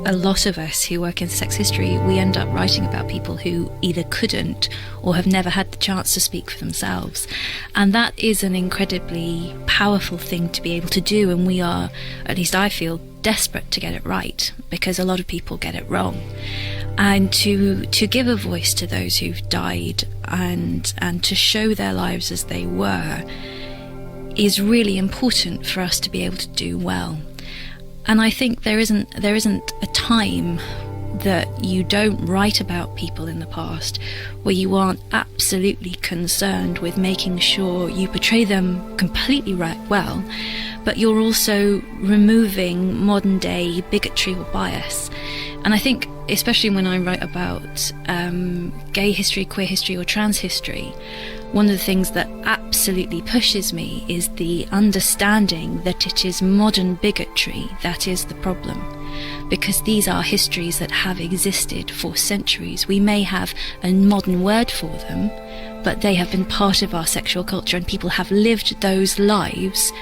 a lot of us who work in sex history, we end up writing about people who either couldn't or have never had the chance to speak for themselves. And that is an incredibly powerful thing to be able to do, and we are, at least I feel, desperate to get it right, because a lot of people get it wrong. And to give a voice to those who've died and to show their lives as they were is really important for us to be able to do well. And I think there isn't a time that you don't write about people in the past where you aren't absolutely concerned with making sure you portray them completely well, but you're also removing modern day bigotry or bias. And I think, especially when I write about gay history, queer history or trans history, one of the things that absolutely pushes me is the understanding that it is modern bigotry that is the problem. Because these are histories that have existed for centuries. We may have a modern word for them, but they have been part of our sexual culture, and people have lived those lives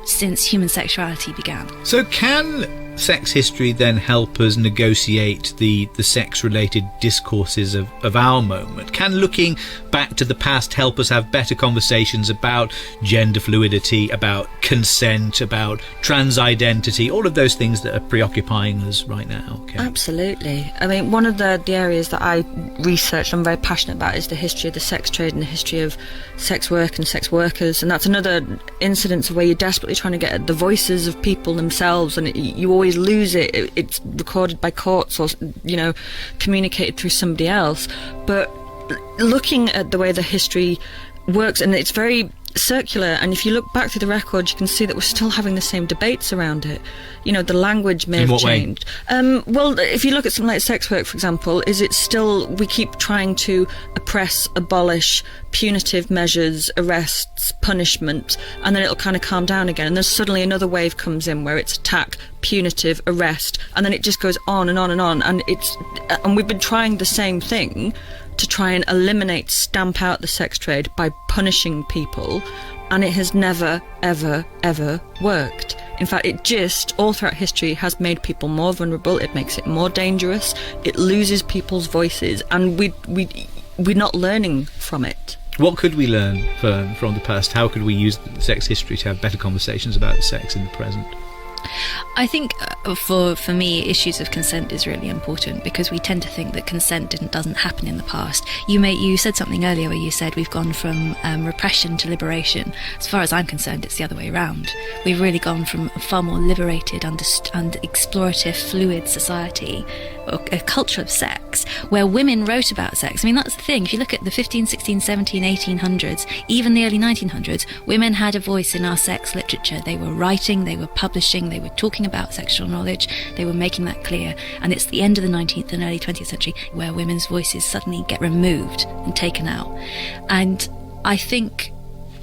since human sexuality began. So can sex history then help us negotiate the sex-related discourses of our moment? Can looking back to the past help us have better conversations about gender fluidity, about consent, about trans identity, all of those things that are preoccupying us right now? Okay. Absolutely. I mean, one of the areas that I research and I'm very passionate about is the history of the sex trade and the history of sex work and sex workers, and that's another incidence where you're desperately trying to get at the voices of people themselves, and you always lose it. It's recorded by courts or, communicated through somebody else. But looking at the way the history works, and it's very circular, and if you look back through the record, you can see that we're still having the same debates around it. The language may have changed. Well, if you look at something like sex work, for example, we keep trying to oppress, abolish punitive measures, arrests, punishment, and then it'll kind of calm down again, and then suddenly another wave comes in where it's attack, punitive, arrest, and then it just goes on and on and on, and we've been trying the same thing to try and eliminate, stamp out the sex trade by punishing people, and it has never, ever, ever worked. In fact, it just, all throughout history, has made people more vulnerable, it makes it more dangerous, it loses people's voices, and we're not learning from it. What could we learn from the past? How could we use sex history to have better conversations about sex in the present? I think for me, issues of consent is really important, because we tend to think that consent doesn't happen in the past. You said something earlier where you said we've gone from repression to liberation. As far as I'm concerned, it's the other way around. We've really gone from a far more liberated and explorative, fluid society, a culture of sex, where women wrote about sex. I mean, that's the thing. If you look at the 15, 16, 17, 1800s, even the early 1900s, women had a voice in our sex literature. They were writing, they were publishing, they were talking about sexual knowledge, they were making that clear. And it's the end of the 19th and early 20th century where women's voices suddenly get removed and taken out. And I think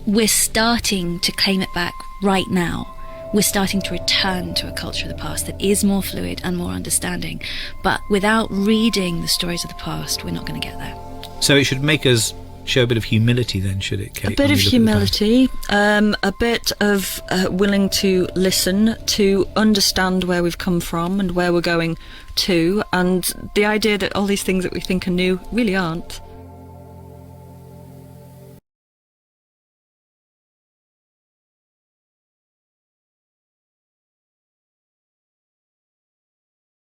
we're starting to claim it back right now. We're starting to return to a culture of the past that is more fluid and more understanding. But without reading the stories of the past, we're not going to get there. So it should make us show a bit of humility then, should it, Kate? A bit of humility, a bit of willing to listen, to understand where we've come from and where we're going to, and the idea that all these things that we think are new really aren't.